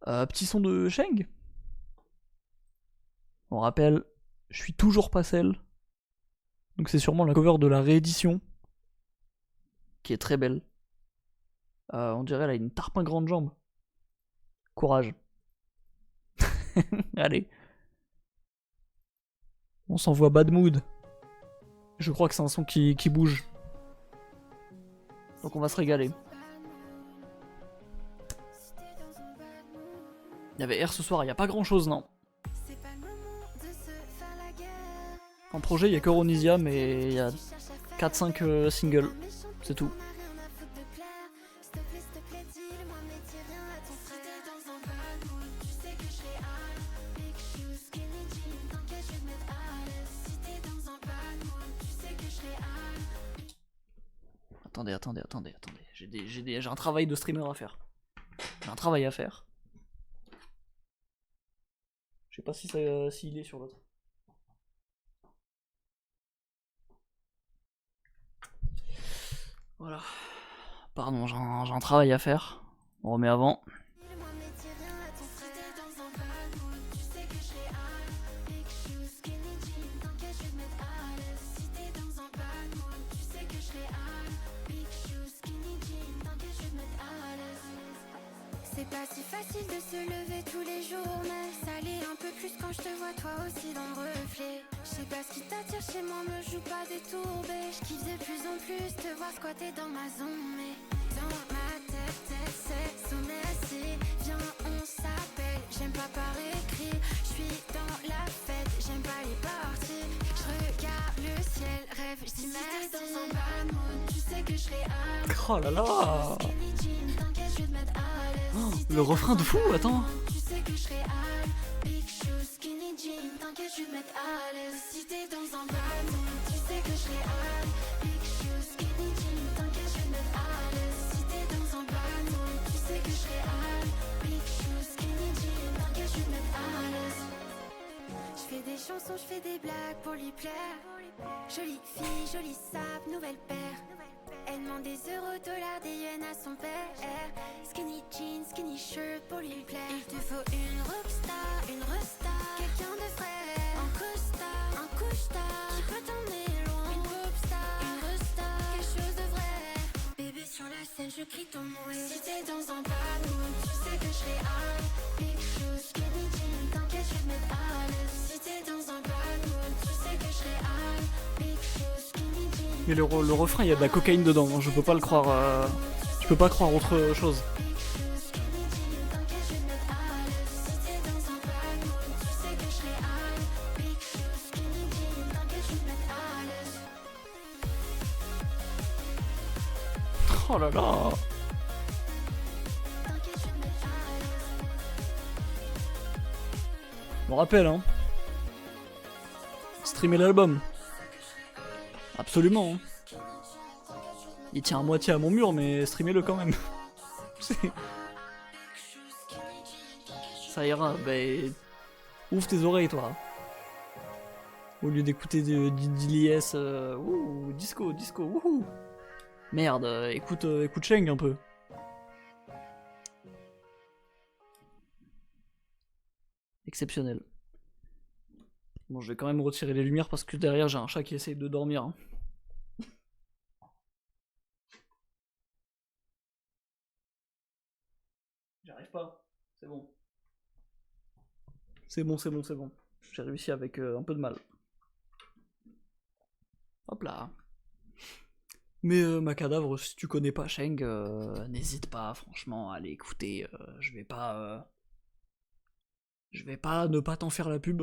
Petit son de Sheng. On rappelle, je suis toujours pas celle. Donc c'est sûrement la cover de la réédition. Qui est très belle. On dirait elle a une tarpin grande jambe. Courage. Allez. On s'envoie Bad Mood. Je crois que c'est un son qui bouge. Donc on va se régaler. Il y avait R ce soir, il n'y a pas grand chose, non. En projet, il y a que Ronisia, mais il y a 4-5 singles. C'est tout. Attendez. J'ai un travail de streamer à faire. J'ai un travail à faire. Je sais pas si s'il est sur l'autre. Voilà. Pardon, j'ai un travail à faire. On remet avant. C'est pas si facile de se lever tous les jours, mais ça l'est un peu plus quand je te vois toi aussi dans le reflet. Je sais pas ce qui t'attire chez moi, me joue pas des tourbés. Je kiffe de plus en plus te voir squatter dans ma zone, mais dans ma tête c'est sommet assis. Viens on s'appelle, j'aime pas par écrit. Je suis dans la fête, j'aime pas les parties. Je regarde le ciel, rêve, je dis merci. Dans un bad mood, tu sais que je serai à. Oh là là. Oh, le refrain de fou, attends. Tu sais que je serai hal, big shoes, skinny jean, t'inquiète je vais te mettre à l'aise. Si t'es dans un bad mood, tu sais que je serai hal, big shoes, skinny jean, t'inquiète je vais te mettre à l'aise. Si t'es dans un bad mood, tu sais que je serai hal, big shoes, skinny jean, t'inquiète je vais te mettre à l'aise. Je fais des chansons, je fais des blagues pour lui plaire. Jolie fille, jolie sap, nouvelle paire. Elle demande des euros, dollars, des yens à son père. Skinny jeans, skinny shirt pour lui plaire. Il te faut une rockstar, une restar, quelqu'un de frais, un costard, un couche-tard qui peut t'emmener loin. Une popstar, une restar, quelque chose de vrai. Bébé sur la scène, je crie ton nom. Et si t'es dans un bad mood, tu sais que je serai hal. Big shoes, skinny jeans, t'inquiète, je vais te mettre à l'aise. Si t'es dans un bad mood, tu sais que je serai hal. Big shoes, skinny jeans. Mais le refrain, il y a de la cocaïne dedans, je peux pas le croire. Je peux pas croire autre chose. Oh là là. Je me rappelle, hein. Streamer l'album. Absolument. Hein. Il tient à moitié à mon mur, mais streamez-le quand même. Ça ira, bah... Ouvre tes oreilles, toi. Au lieu d'écouter d'Iliès... disco, wouhou. Merde, écoute Sheng un peu. Exceptionnel. Bon, je vais quand même retirer les lumières parce que derrière j'ai un chat qui essaye de dormir. Hein. J'arrive pas, c'est bon. C'est bon. J'ai réussi avec un peu de mal. Hop là. Mais ma cadavre, si tu connais pas Sheng, n'hésite pas franchement à aller écouter. Je vais pas ne pas t'en faire la pub.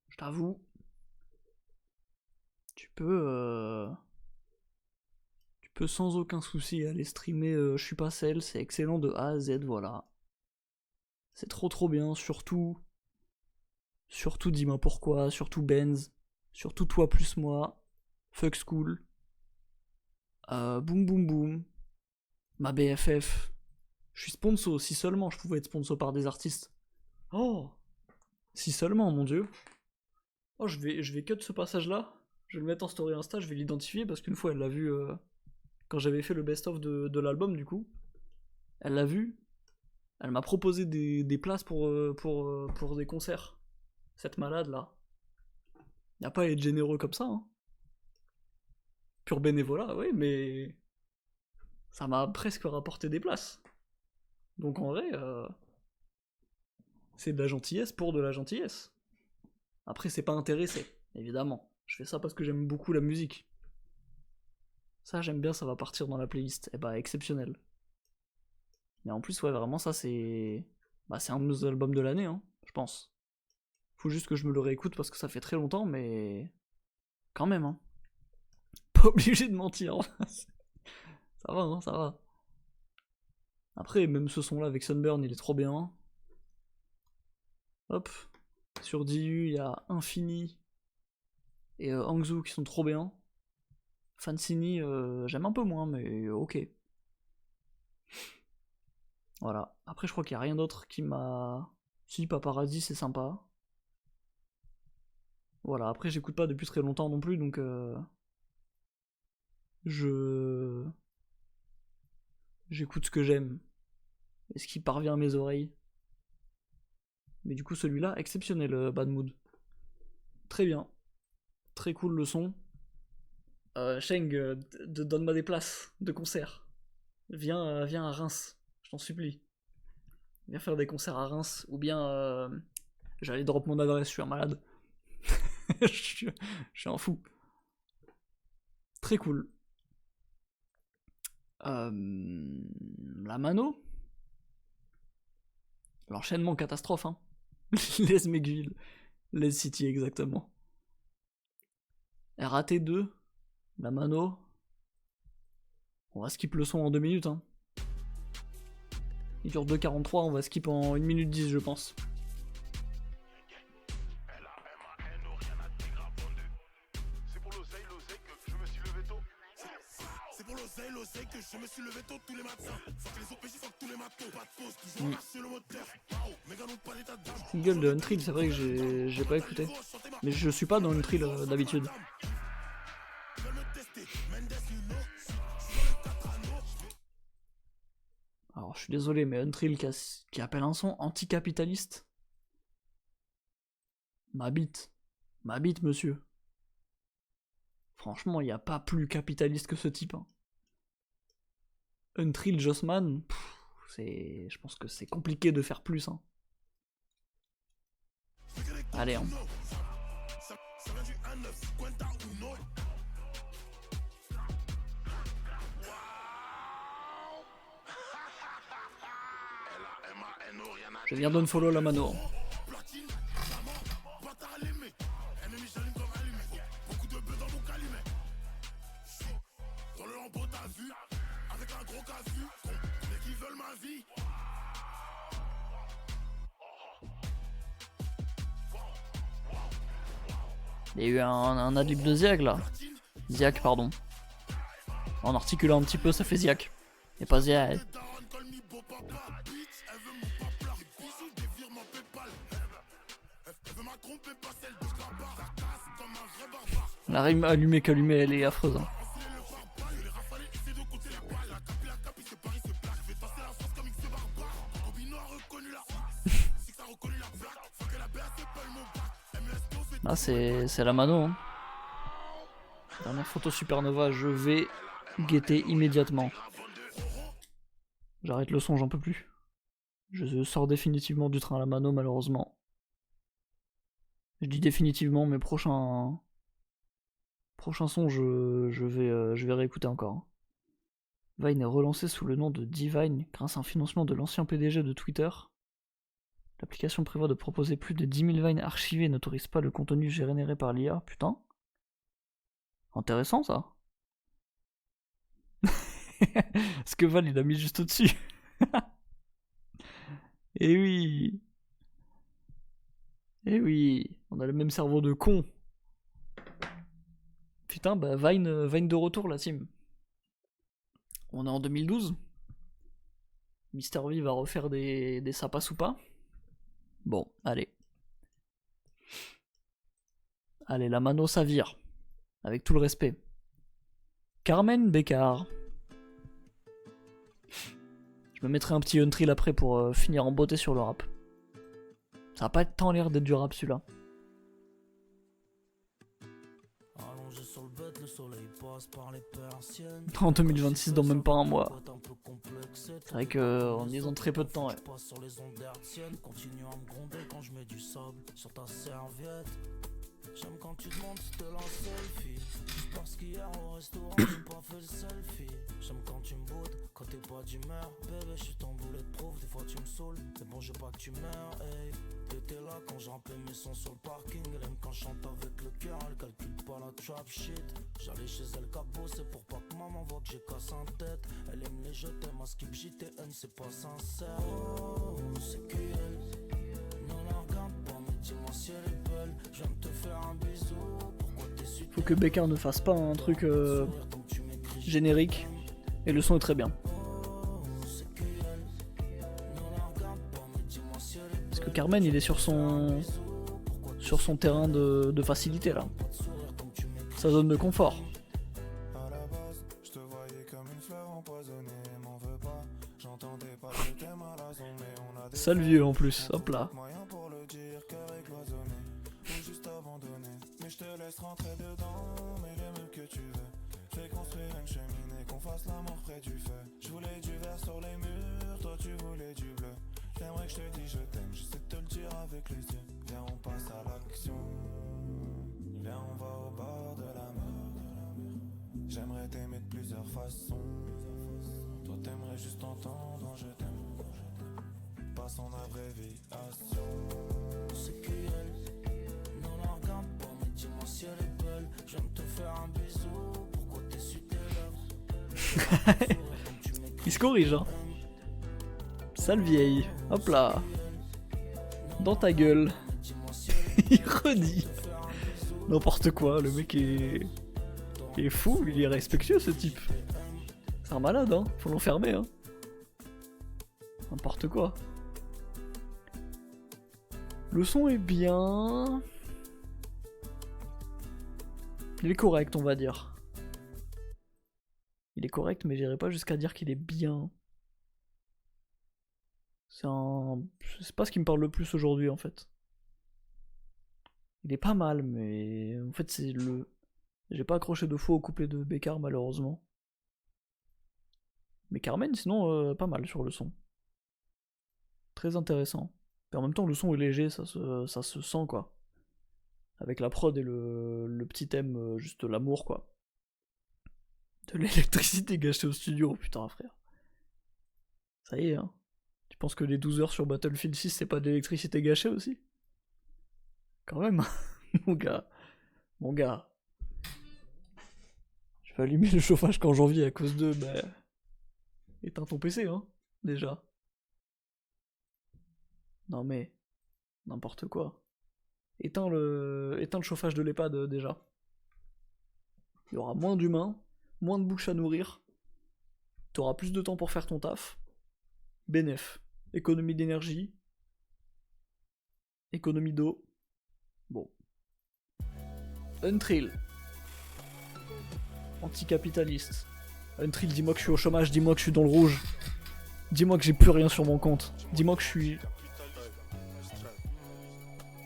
Je t'avoue. Tu peux sans aucun souci aller streamer Je suis pas celle, c'est excellent de A à Z, voilà. C'est trop bien, surtout dis-moi pourquoi, surtout Benz, surtout toi plus moi, Fuck School, Boum Boum Boum, ma BFF, je suis sponsor, si seulement je pouvais être sponsor par des artistes. Oh, si seulement, mon dieu. Oh, je vais cut ce passage-là, je vais le mettre en story Insta, je vais l'identifier parce qu'une fois elle l'a vu quand j'avais fait le best-of de l'album du coup. Elle l'a vu. Elle m'a proposé des places pour des concerts. Cette malade là. Y a pas à être généreux comme ça, hein. Pur bénévolat, oui, mais ça m'a presque rapporté des places. Donc en vrai, c'est de la gentillesse pour de la gentillesse. Après, c'est pas intéressé, évidemment. Je fais ça parce que j'aime beaucoup la musique. Ça, j'aime bien, ça va partir dans la playlist. Et bah, exceptionnel. Mais en plus, ouais, vraiment, ça, c'est. Bah, c'est un de mes albums de l'année, hein, je pense. Faut juste que je me le réécoute parce que ça fait très longtemps, mais. Quand même, hein. Pas obligé de mentir. Ça va, hein, ça va. Après, même ce son-là avec Sunburn, il est trop bien. Hop. Sur DU, il y a Infini et Hangzhou qui sont trop bien. Fancini, j'aime un peu moins, mais ok. Voilà. Après, je crois qu'il n'y a rien d'autre qui m'a. Si, Paparazzi, c'est sympa. Voilà. Après, j'écoute pas depuis très longtemps non plus, donc. J'écoute ce que j'aime. Et ce qui parvient à mes oreilles. Mais du coup, celui-là, exceptionnel, Bad Mood. Très bien. Très cool le son. Sheng, donne-moi des places de concert. Viens à Reims, je t'en supplie. Viens faire des concerts à Reims, ou bien j'allais drop mon adresse, je suis un malade. je suis un fou. Très cool. La mano. L'enchaînement catastrophe, hein. Les McGill. Les City, exactement. RAT2. La mano. On va skip le son en 2 minutes, hein. Il dure 2,43, on va skip en 1 minute 10, je pense. Single de Untrill, c'est vrai que j'ai pas écouté. Mais je suis pas dans Untrill d'habitude. Alors je suis désolé, mais Untrill qui appelle un son anticapitaliste. Ma bite, monsieur. Franchement, il n'y a pas plus capitaliste que ce type, hein. Untrill Jossman, je pense que c'est compliqué de faire plus, hein. Allez, hein. Je viens d'unfollow la mano. Il y a eu un adlib de Ziak là. Ziak, pardon. En articulant un petit peu, ça fait Ziak. Et pas Ziak. La rime allumée qu'allumée, elle est affreuse, hein. Ah, c'est la mano, hein. Dernière photo supernova, je vais guetter immédiatement. J'arrête le son, j'en peux plus. Je sors définitivement du train à la mano, malheureusement. Je dis définitivement, mais prochain son, je vais réécouter encore. Vine est relancé sous le nom de Divine grâce à un financement de l'ancien PDG de Twitter. L'application prévoit de proposer plus de 10 000 Vines archivés et n'autorise pas le contenu généré par l'IA. Putain. Intéressant ça. Ce que Val il a mis juste au-dessus. Eh oui. Eh oui. On a le même cerveau de con. Putain, bah Vine de retour la team. On est en 2012. Mister V va refaire des sapas ou pas. Bon, allez. Allez, la mano ça vire. Avec tout le respect. Carmen Bécard. Je me mettrai un petit Untrill après pour finir en beauté sur le rap. Ça va pas tant l'air d'être du rap celui-là. En 2026, dans même pas un mois. C'est vrai qu'on y est dans très peu de temps, ouais. J'aime quand tu demandes si t'es la selfie. Parce qu'hier au restaurant j'ai pas fait le selfie. J'aime quand tu me boudes, quand t'es pas d'humeur. Bébé je suis ton boulet de prof, des fois tu me saoules. Mais bon je veux pas que tu meurs, hey. T'étais là quand je rappelais mes sons sur le parking. Elle aime quand je chante avec le cœur, elle calcule pas la trap shit. J'allais chez elle cabosser pour pas que maman voit que j'ai cassé en tête. Elle aime les jeux, t'aimes à skip JTN, c'est pas sincère. Oh, c'est qu'elle. Non la regarde pas, mais dis-moi si elle est belle. Je viens de te faire un bisou. Pourquoi t'es su? Faut que Becker ne fasse pas un truc générique. Et le son est très bien. Parce que Carmen il est sur son terrain de facilité là. Sa zone de confort. Sale vieux en plus, hop là. Rentrer dedans, mais le mieux que tu veux. Fais construire une cheminée, qu'on fasse l'amour près du feu. Je voulais du vert sur les murs, toi tu voulais du bleu. J'aimerais que je te dise je t'aime, je sais te le dire avec les yeux. Viens on passe à l'action, viens on va au bord de la mer. J'aimerais t'aimer de plusieurs façons. Toi t'aimerais juste entendre je t'aime. Passe en abréviation. C'est qui elle? Non la regarde pas. Dis-moi si elle est belle, j'aime te faire un bisou. Pourquoi t'es su tes lèvres? Il se corrige, hein. Sale vieille, hop là. Dans ta gueule. Il redit. N'importe quoi, le mec est fou, il est respectueux ce type. C'est un malade, hein. Faut l'enfermer, hein. N'importe quoi. Le son est bien. Il est correct, on va dire. Il est correct, mais j'irai pas jusqu'à dire qu'il est bien. C'est pas ce qui me parle le plus aujourd'hui, en fait. Il est pas mal, mais en fait, c'est le... J'ai pas accroché de faux au couplet de Bécard, malheureusement. Mais Carmen, sinon, pas mal sur le son. Très intéressant. Et en même temps, le son est léger, ça se sent, quoi. Avec la prod et le petit thème, juste l'amour, quoi. De l'électricité gâchée au studio, putain, frère. Ça y est, hein. Tu penses que les 12 heures sur Battlefield 6, c'est pas de l'électricité gâchée aussi? Quand même, mon gars. Mon gars. Je vais allumer le chauffage quand j'en vis à cause de... Bah... Éteins ton PC, hein, déjà. Non mais... N'importe quoi. Éteins le chauffage de l'EHPAD déjà. Il y aura moins d'humains, moins de bouches à nourrir. Tu auras plus de temps pour faire ton taf. Bénef. Économie d'énergie. Économie d'eau. Bon. Untrill. Anticapitaliste. Untrill, dis-moi que je suis au chômage, dis-moi que je suis dans le rouge. Dis-moi que j'ai plus rien sur mon compte. Dis-moi que je suis...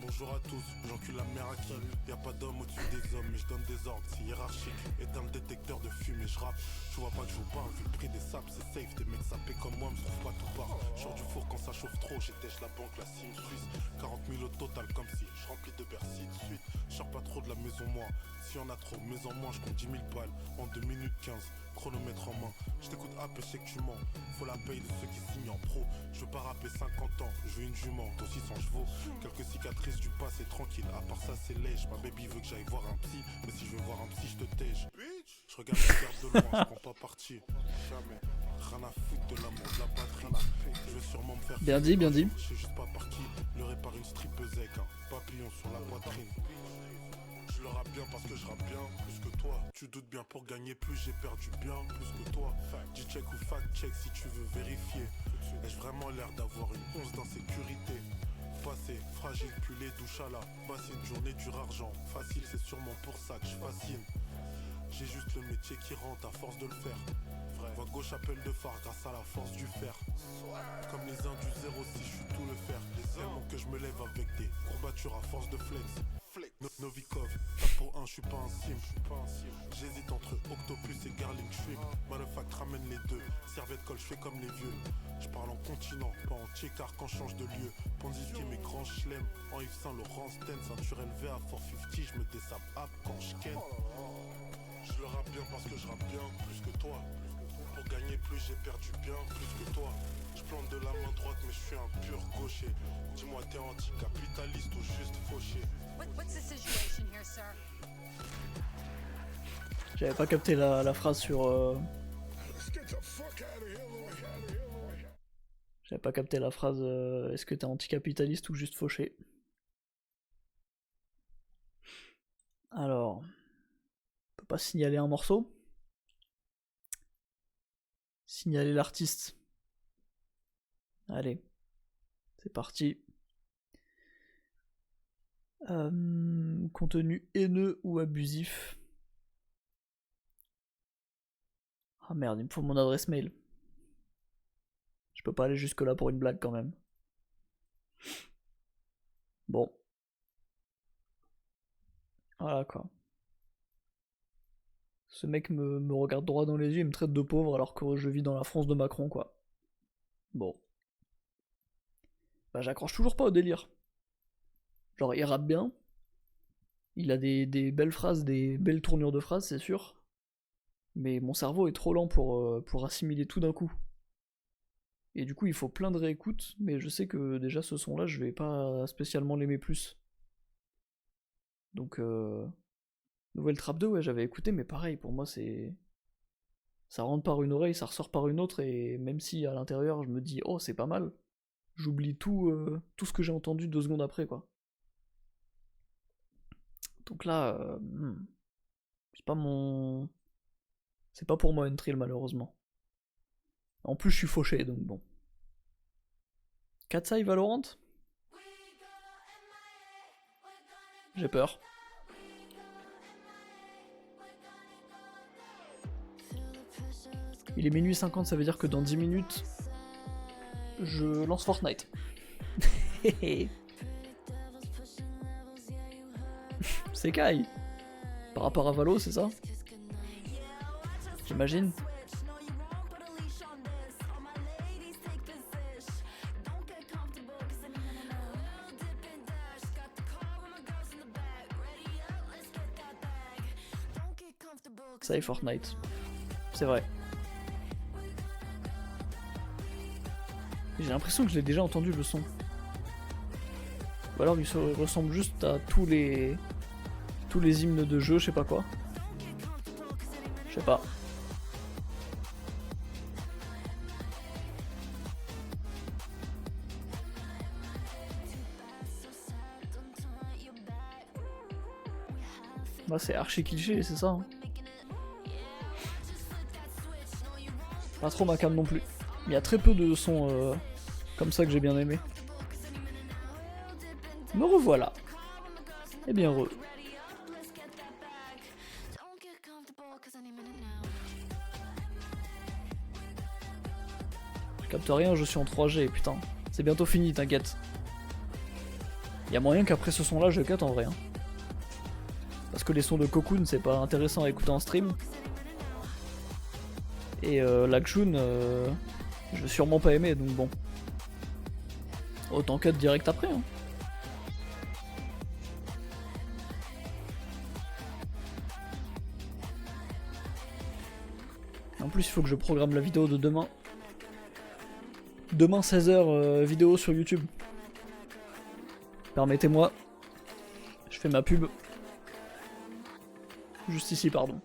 Bonjour à tous, j'encule la mère à qui. Y'a pas d'homme au-dessus des hommes, mais je donne des ordres, c'est hiérarchique. Éteins le détecteur de fumée, je rappe. Tu vois pas que je vous parle, vu le prix des sables, c'est safe. Des mecs sapés comme moi me trouvent pas tout part. J'sors du four quand ça chauffe trop, j'étèche la banque, la sim suisse. 40 000 au total, comme si je remplis de Bercy de suite. J'sors pas trop de la maison, moi. Si y'en a trop, mais en moins, je compte 10 000 balles en 2 minutes 15. Chronomètre en main, je t'écoute hop et je sais que tu mens. Faut la paye de ceux qui signent en pro. Je veux pas rapper 50 ans, je veux une jument, aussi 600 chevaux. Quelques cicatrices du passé tranquille, à part ça c'est lèche. Ma baby veut que j'aille voir un psy, mais si je veux voir un psy, je te tège. Je regarde la carte de loin, je prends pas parti. Jamais, rien à foutre de l'amour, de la patrie. Je veux sûrement me faire. Bien dit, bien dit. Je sais juste pas par qui, le répare une strippeuse avec un papillon sur la poitrine. Je le rappe bien parce que je rappe bien plus que toi. Tu doutes bien pour gagner plus, j'ai perdu bien plus que toi. Dis check ou fact check si tu veux vérifier. Ai-je vraiment l'air d'avoir une once d'insécurité? Passé, fragile, puis les douches à la bassine. Journée dure argent, facile, c'est sûrement pour ça que je fascine. J'ai juste le métier qui rentre à force de le faire. Vrai, vogue gauche appelle de phare grâce à la force du fer. Comme les uns du 06, je suis tout le fer. Tellement que je me lève avec des courbatures à force de flex. Novikov, 4 pour 1, je suis pas un simple. J'hésite entre Octopus et Garlic Shrimp. Manufact ramène les deux. Servette colle, je fais comme les vieux. Je parle en continent, pas en car quand je change de lieu. Ponziski mes grands chelems. En Yves Saint Laurent Sten, ceinture élevée à 450, je me dessape app quand je ken. Je le rappe bien parce que je rappe bien, plus que toi. Pour gagner plus, j'ai perdu bien, plus que toi. Je plante de la main droite, mais je suis un pur gaucher. Dis-moi, t'es anticapitaliste ou juste fauché? What's the situation here, sir? J'avais pas capté la phrase sur... J'avais pas capté la phrase est-ce que t'es anticapitaliste ou juste fauché? Alors... On peut pas signaler un morceau? Signaler l'artiste. Allez. C'est parti. Contenu haineux ou abusif. Ah merde, il me faut mon adresse mail. Je peux pas aller jusque là pour une blague quand même. Bon. Voilà quoi. Ce mec me regarde droit dans les yeux et me traite de pauvre alors que je vis dans la France de Macron quoi. Bon. Bah j'accroche toujours pas au délire. Genre il rappe bien. Il a des belles phrases, des belles tournures de phrases c'est sûr. Mais mon cerveau est trop lent pour assimiler tout d'un coup. Et du coup il faut plein de réécoutes, mais je sais que déjà ce son là je vais pas spécialement l'aimer plus. Donc Nouvelle Trap 2 ouais j'avais écouté mais pareil pour moi c'est... Ça rentre par une oreille, ça ressort par une autre et même si à l'intérieur je me dis oh c'est pas mal, j'oublie tout ce que j'ai entendu 2 secondes après quoi. Donc là, c'est pas mon... C'est pas pour moi une trill malheureusement. En plus je suis fauché donc bon. Katsai Valorant? J'ai peur. Il est minuit 50, ça veut dire que dans 10 minutes, je lance Fortnite. C'est Kai. Par rapport à Valo, c'est ça? J'imagine. Ça est Fortnite. C'est vrai. J'ai l'impression que je l'ai déjà entendu le son. Ou alors il se ressemble juste à tous les hymnes de jeu, je sais pas quoi. Je sais pas. Bah c'est archi cliché, c'est ça. Hein. Pas trop ma cam non plus. Il y a très peu de sons comme ça que j'ai bien aimé. Me revoilà. Eh bien re. Je capte rien, je suis en 3G, putain. C'est bientôt fini, t'inquiète. Il y a moyen qu'après ce son là je cut en vrai. Hein. Parce que les sons de Cocoon c'est pas intéressant à écouter en stream. Et Lakshun, je vais sûrement pas aimer, donc bon. Autant cut direct après. Hein. En plus, il faut que je programme la vidéo de demain. Demain 16h, vidéo sur YouTube. Permettez-moi. Je fais ma pub. Juste ici, pardon.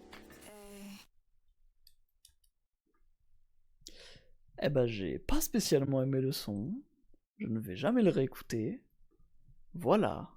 Eh ben j'ai pas spécialement aimé le son, je ne vais jamais le réécouter, voilà.